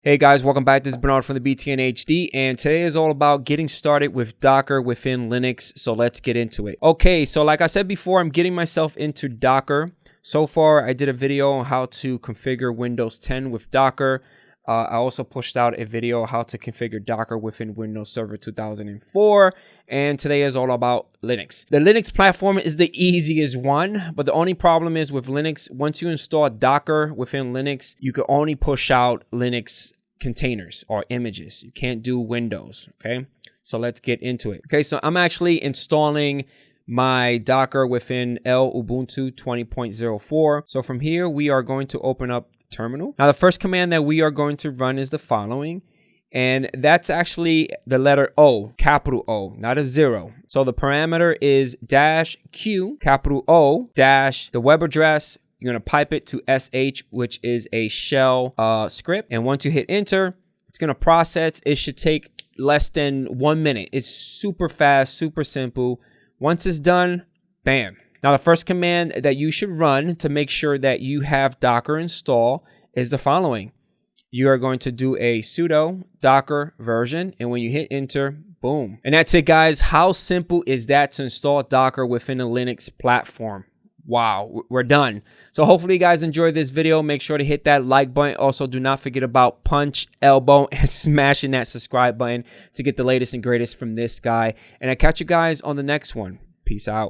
Hey guys, welcome back. This is Bernard from the BTNHD, and today is all about getting started with Docker within Linux. So let's get into it. Okay, so like I said before, I'm getting myself into Docker. So far, I did a video on how to configure Windows 10 with Docker. I also pushed out a video on how to configure Docker within Windows Server 2004. And today is all about Linux. The Linux platform is the easiest one, but the only problem is with Linux, once you install Docker within Linux, you can only push out Linux containers or images. You can't do Windows, okay? So let's get into it. Okay, so I'm actually installing my Docker within Ubuntu 20.04. So from here, we are going to open up terminal. Now, the first command that we are going to run is the following. And that's actually the letter O, capital O, not a 0. So the parameter is -Q, capital O, dash the web address. You're going to pipe it to SH, which is a shell script. And once you hit enter, it's going to process. It should take less than 1 minute. It's super fast, super simple. Once it's done, bam. Now, the first command that you should run to make sure that you have Docker installed is the following. You are going to do a sudo docker version, and when you hit enter, boom. And that's it, guys. How simple is that to install Docker within a Linux platform? Wow, we're done. So hopefully you guys enjoyed this video. Make sure to hit that like button. Also, do not forget about punch, elbow, and smashing that subscribe button to get the latest and greatest from this guy. And I'll catch you guys on the next one. Peace out.